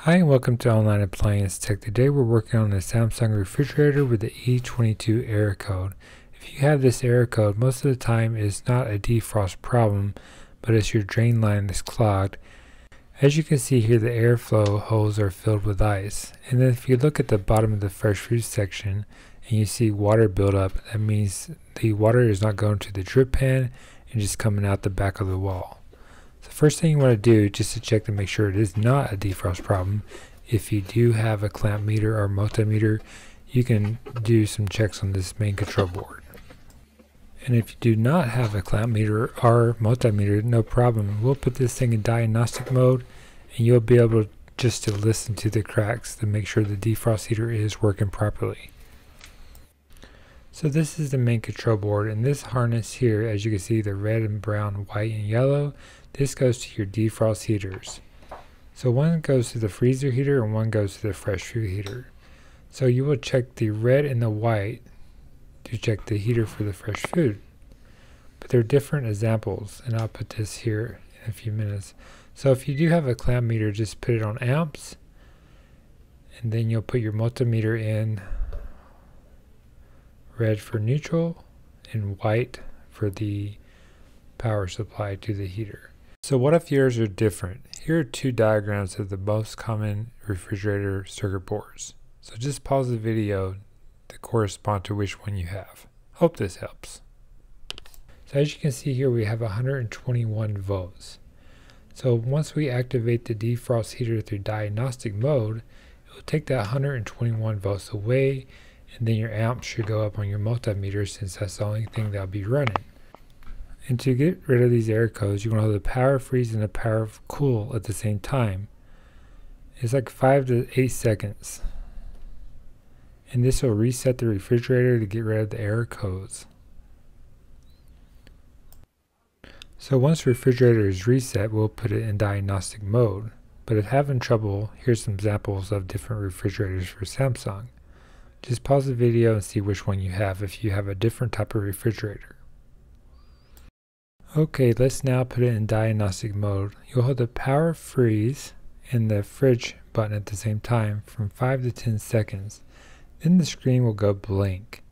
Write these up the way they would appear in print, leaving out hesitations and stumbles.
Hi and welcome to Online Appliance Tech. Today we're working on a Samsung refrigerator with the E22 error code. If you have this error code, most of the time it's not a defrost problem, but it's your drain line that's clogged. As you can see here, the airflow holes are filled with ice. And then if you look at the bottom of the fresh fruit section and you see water buildup, that means the water is not going to the drip pan and just coming out the back of the wall. So first thing you want to do, just to check to make sure it is not a defrost problem, if you do have a clamp meter or multimeter, you can do some checks on this main control board. And if you do not have a clamp meter or multimeter, no problem. We'll put this thing in diagnostic mode and you'll be able just to listen to the cracks to make sure the defrost heater is working properly. So this is the main control board, and this harness here, as you can see, the red and brown, white and yellow, this goes to your defrost heaters. So one goes to the freezer heater and one goes to the fresh fruit heater. So you will check the red and the white to check the heater for the fresh food. But there are different examples, and I'll put this here in a few minutes. So if you do have a clamp meter, just put it on amps, and then you'll put your multimeter in red for neutral and white for the power supply to the heater. So what if yours are different? Here are two diagrams of the most common refrigerator circuit boards. So just pause the video to correspond to which one you have. Hope this helps. So as you can see here, we have 121 volts. So once we activate the defrost heater through diagnostic mode, it will take that 121 volts away, and then your amp should go up on your multimeter since that's the only thing that'll be running. And to get rid of these error codes, you want to hold the power freeze and the power cool at the same time. It's like 5 to 8 seconds. And this will reset the refrigerator to get rid of the error codes. So once the refrigerator is reset, we'll put it in diagnostic mode. But if having trouble, here's some examples of different refrigerators for Samsung. Just pause the video and see which one you have if you have a different type of refrigerator. Okay, let's now put it in diagnostic mode. You'll hold the power freeze and the fridge button at the same time from 5 to 10 seconds. Then the screen will go blank.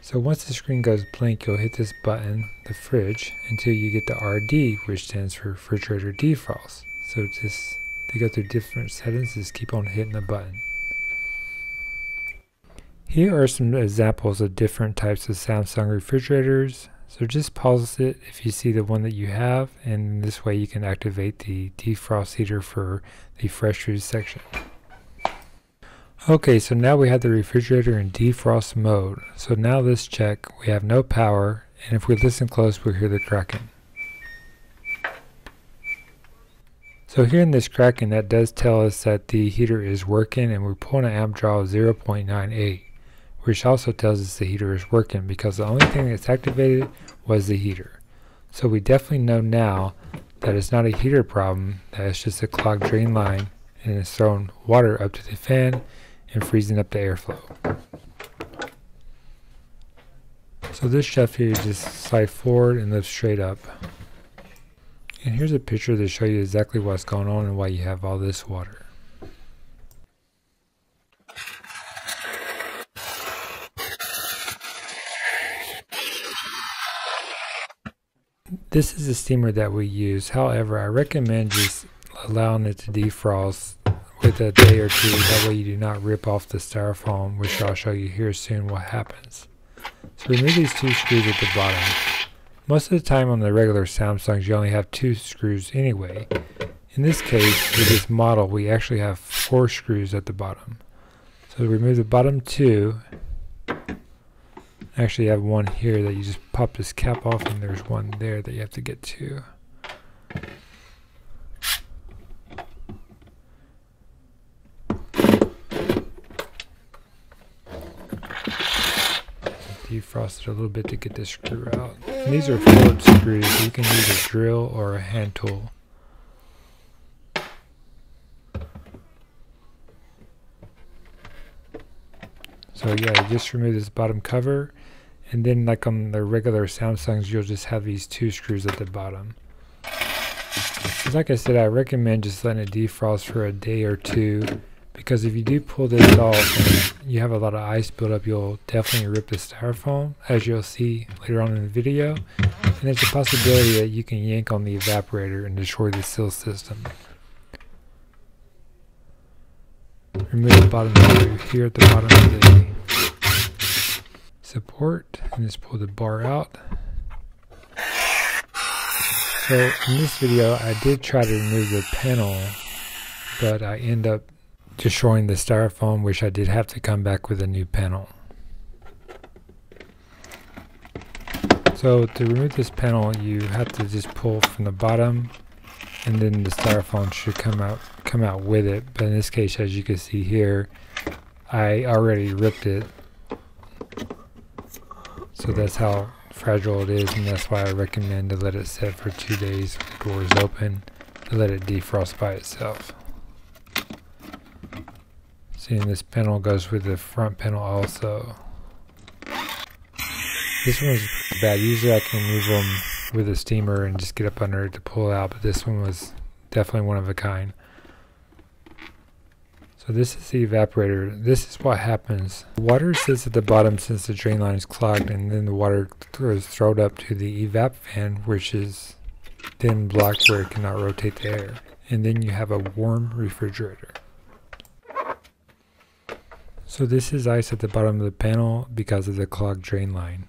So once the screen goes blank, you'll hit this button, the fridge, until you get the RD, which stands for refrigerator defrost. So just to go through different settings, just keep on hitting the button. Here are some examples of different types of Samsung refrigerators. So just pause it if you see the one that you have, and this way you can activate the defrost heater for the fresh food section. Okay, so now we have the refrigerator in defrost mode. So now let's check. We have no power, and if we listen close, we'll hear the cracking. So here in this cracking, that does tell us that the heater is working, and we're pulling an amp draw of 0.98. Which also tells us the heater is working because the only thing that's activated was the heater. So we definitely know now that it's not a heater problem, that it's just a clogged drain line and it's throwing water up to the fan and freezing up the airflow. So this shaft here, you just slide forward and lift straight up. And here's a picture to show you exactly what's going on and why you have all this water. This is the steamer that we use. However, I recommend just allowing it to defrost with a day or two. That way you do not rip off the styrofoam, which I'll show you here soon what happens. So remove these two screws at the bottom. Most of the time on the regular Samsungs, you only have 2 screws anyway. In this case, with this model, we actually have 4 screws at the bottom. So remove the bottom 2. Actually, you have one here that you just pop this cap off, and there's one there that you have to get to. Defrost it a little bit to get this screw out. And these are Phillips screws. You can use a drill or a hand tool. So yeah, just remove this bottom cover. And then like on the regular Samsungs, you'll just have these 2 screws at the bottom. Like I said, I recommend just letting it defrost for a day or two, because if you do pull this off and you have a lot of ice buildup, you'll definitely rip the styrofoam, as you'll see later on in the video. And there's a possibility that you can yank on the evaporator and destroy the seal system. Remove the bottom screw here at the bottom of the support and just pull the bar out. So in this video I did try to remove the panel, but I end up destroying the styrofoam, which I did have to come back with a new panel. So to remove this panel, you have to just pull from the bottom, and then the styrofoam should come out with it. But in this case, as you can see here, I already ripped it. So that's how fragile it is, and that's why I recommend to let it set for 2 days with the doors open to let it defrost by itself. Seeing this panel goes with the front panel also. This one was pretty bad. Usually I can remove them with a steamer and just get up under it to pull it out, but this one was definitely one of a kind. So this is the evaporator. This is what happens. The water sits at the bottom since the drain line is clogged, and then the water is thrown up to the evap fan, which is then blocked where it cannot rotate the air. And then you have a warm refrigerator. So this is ice at the bottom of the panel because of the clogged drain line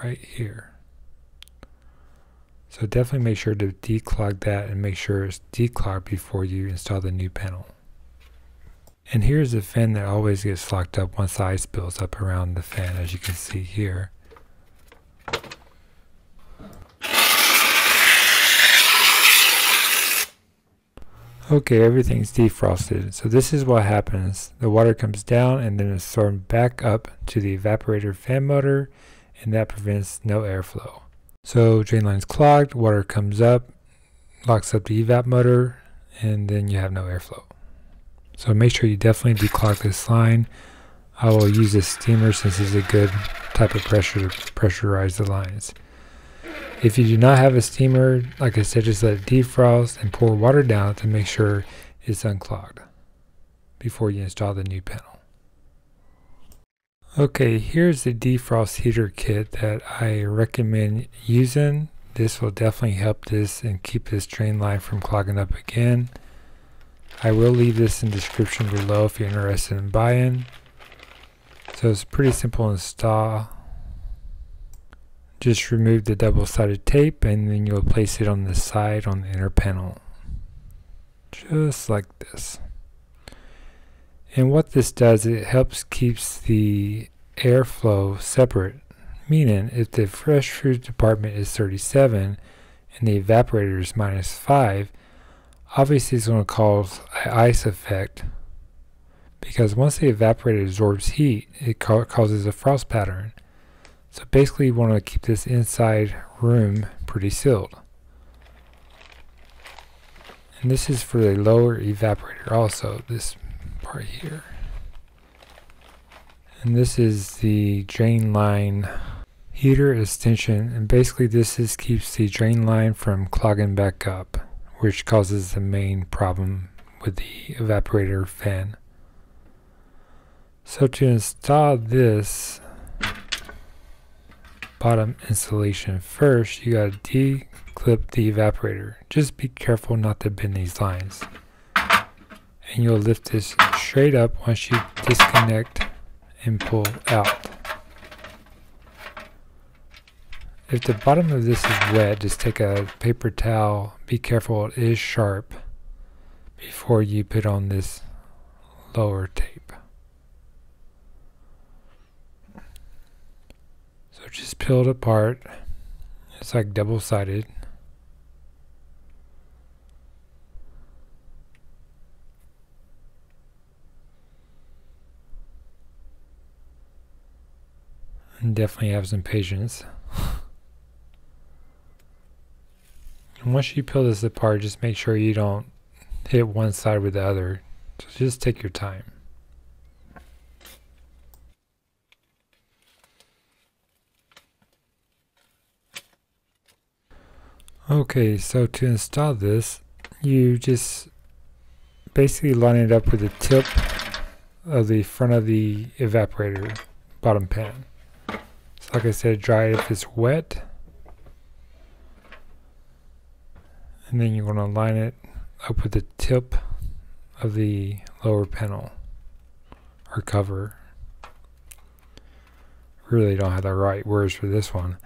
right here. So definitely make sure to declog that and make sure it's declogged before you install the new panel. And here's the fan that always gets locked up once the ice builds up around the fan, as you can see here. Okay, everything's defrosted. So this is what happens. The water comes down and then it's thrown back up to the evaporator fan motor, and that prevents no airflow. So drain line's clogged, water comes up, locks up the evap motor, and then you have no airflow. So make sure you definitely declog this line. I will use a steamer since it's a good type of pressure to pressurize the lines. If you do not have a steamer, like I said, just let it defrost and pour water down to make sure it's unclogged before you install the new panel. Okay, here's the defrost heater kit that I recommend using. This will definitely help this and keep this drain line from clogging up again. I will leave this in the description below if you're interested in buying. So it's pretty simple to install. Just remove the double-sided tape and then you'll place it on the side on the inner panel. Just like this. And what this does, it helps keeps the airflow separate. Meaning if the fresh fruit department is 37 and the evaporator is -5, obviously it's going to cause an ice effect, because once the evaporator absorbs heat, it causes a frost pattern. So basically you want to keep this inside room pretty sealed. And this is for the lower evaporator also, this part here. And this is the drain line heater extension, and basically this keeps the drain line from clogging back up, which causes the main problem with the evaporator fan. So to install this bottom insulation, first you gotta declip the evaporator. Just be careful not to bend these lines, and you'll lift this straight up once you disconnect and pull out. If the bottom of this is wet, just take a paper towel, be careful, it is sharp, before you put on this lower tape. So just peel it apart. It's like double-sided. And definitely have some patience. And once you peel this apart, just make sure you don't hit one side with the other. So just take your time. Okay, so to install this, you just basically line it up with the tip of the front of the evaporator bottom pan. So like I said, dry it if it's wet, and then you're going to line it up with the tip of the lower panel or cover. Really don't have the right words for this one.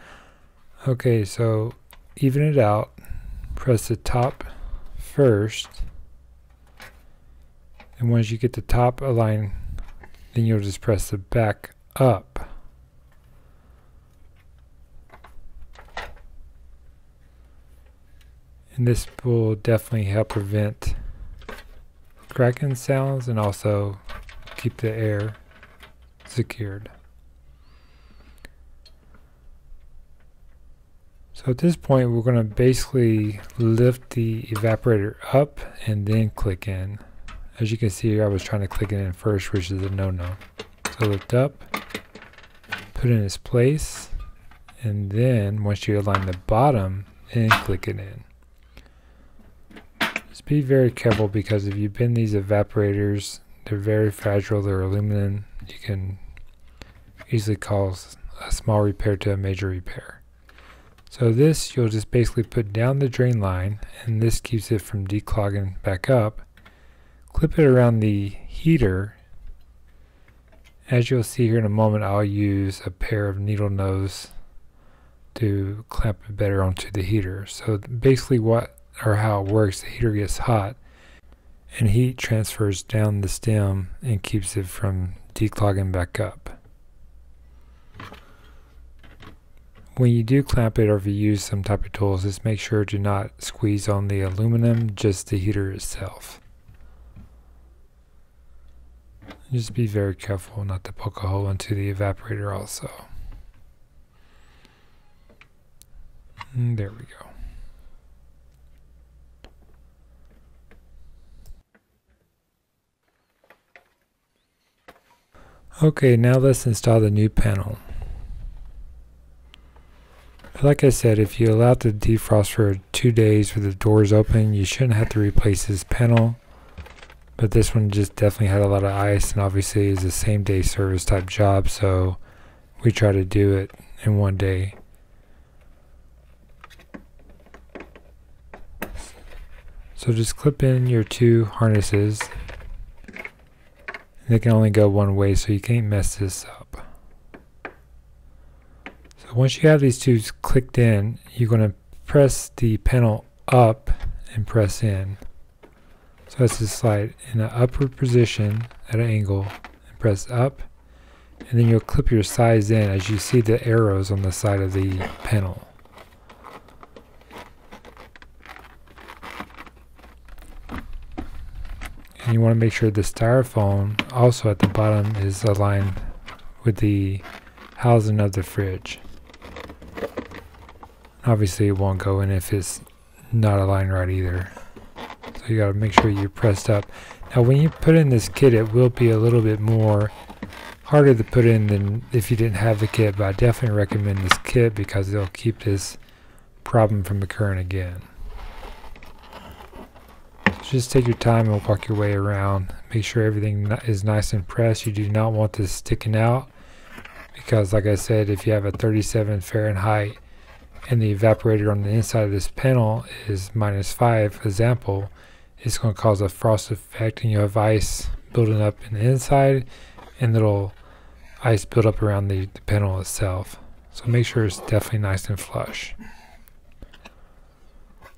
Okay, so even it out, press the top first, and once you get the top aligned, then you'll just press the back up. And this will definitely help prevent cracking sounds and also keep the air secured. So at this point, we're going to basically lift the evaporator up and then click in. As you can see here, I was trying to click it in first, which is a no-no. So lift up, put it in its place, and then once you align the bottom, then click it in. Just be very careful, because if you bend these evaporators, they're very fragile, they're aluminum. You can easily cause a small repair to a major repair. So this, you'll just basically put down the drain line, and this keeps it from declogging back up. Clip it around the heater. As you'll see here in a moment, I'll use a pair of needle nose to clamp it better onto the heater. So basically how it works, the heater gets hot and heat transfers down the stem and keeps it from declogging back up. When you do clamp it, or if you use some type of tools, just make sure to not squeeze on the aluminum, just the heater itself. Just be very careful not to poke a hole into the evaporator also. And there we go. Okay, now let's install the new panel. Like I said, if you allow it to defrost for 2 days with the doors open, you shouldn't have to replace this panel. But this one just definitely had a lot of ice, and obviously is a same day service type job, so we try to do it in 1 day. So just clip in your 2 harnesses. They can only go one way, so you can't mess this up. So once you have these 2 clicked in, you're going to press the panel up and press in. So that's to slide in an upward position at an angle and press up, and then you'll clip your sides in as you see the arrows on the side of the panel. And you want to make sure the styrofoam also at the bottom is aligned with the housing of the fridge. Obviously it won't go in if it's not aligned right either. So you got to make sure you're pressed up. Now when you put in this kit, it will be a little bit more harder to put in than if you didn't have the kit, but I definitely recommend this kit because it'll keep this problem from occurring again. So just take your time and walk your way around. Make sure everything is nice and pressed. You do not want this sticking out, because like I said, if you have a 37 Fahrenheit and the evaporator on the inside of this panel is -5, example, it's going to cause a frost effect, and you have ice building up in the inside and little ice build up around the panel itself. So make sure it's definitely nice and flush.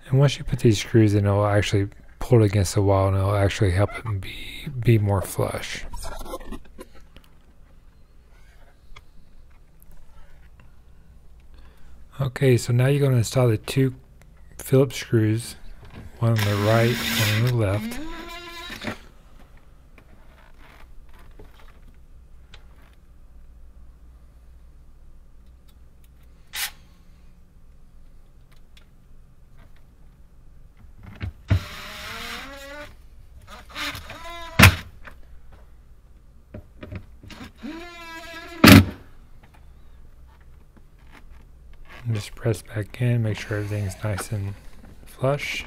And once you put these screws in, it'll actually pull it against the wall, and it'll actually help it be more flush. Okay, so now you're going to install the 2 Phillips screws, one on the right, one on the left. And just press back in, make sure everything's nice and flush.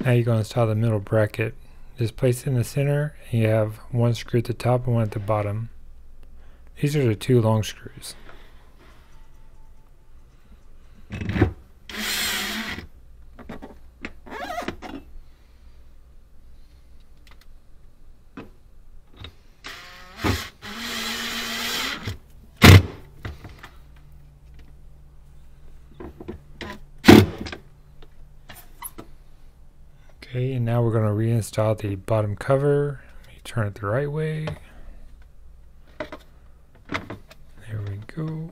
Now you're going to install the middle bracket. Just place it in the center, and you have one screw at the top and one at the bottom. These are the two long screws. Okay, and now we're going to reinstall the bottom cover. Let me turn it the right way. There we go.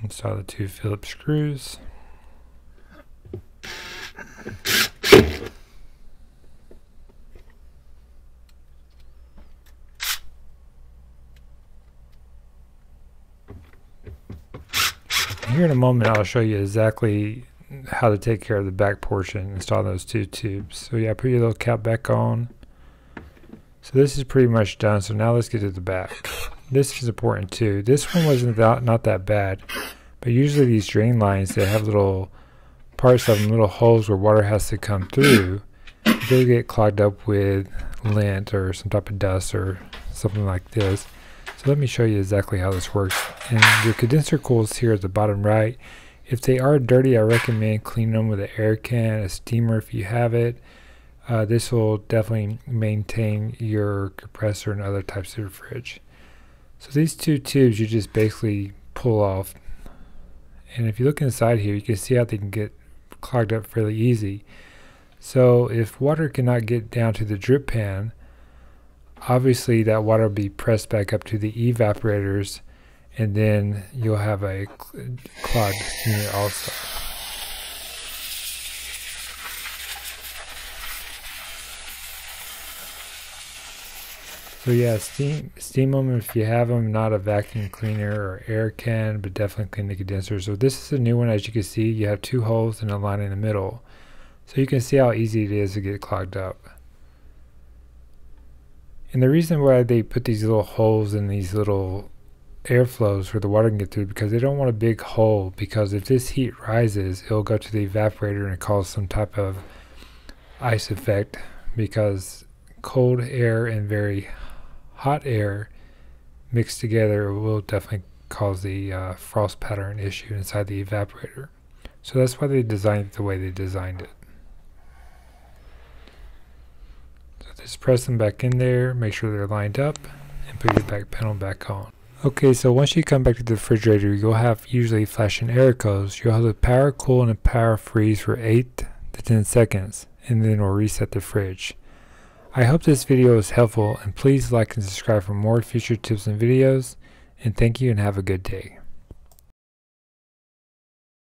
Install the two Phillips screws. Here in a moment I'll show you exactly how to take care of the back portion, install those two tubes. So yeah, put your little cap back on. So this is pretty much done, so now let's get to the back. This is important too. This one wasn't not that bad, but usually these drain lines, they have little parts of them, little holes where water has to come through. They'll get clogged up with lint or some type of dust or something like this. So let me show you exactly how this works. And your condenser coils here at the bottom right, if they are dirty, I recommend cleaning them with an air can, a steamer if you have it. This will definitely maintain your compressor and other types of your fridge. So these two tubes you just basically pull off. And if you look inside here, you can see how they can get clogged up fairly easy. So if water cannot get down to the drip pan, obviously that water will be pressed back up to the evaporators, and then you'll have a clogged unit also. So yeah, steam them if you have them, not a vacuum cleaner or air can, but definitely clean the condenser. So this is a new one. As you can see, you have two holes and a line in the middle. So you can see how easy it is to get clogged up. And the reason why they put these little holes in these little airflows where the water can get through, because they don't want a big hole, because if this heat rises, it'll go to the evaporator and cause some type of ice effect, because cold air and very hot air mixed together will definitely cause the frost pattern issue inside the evaporator. So that's why they designed it the way they designed it. So just press them back in there, make sure they're lined up, and put your back panel back on. Okay, so once you come back to the refrigerator, you'll have usually flashing error codes. You'll have the power cool and the power freeze for 8 to 10 seconds, and then we'll reset the fridge. I hope this video was helpful, and please like and subscribe for more future tips and videos, and thank you and have a good day.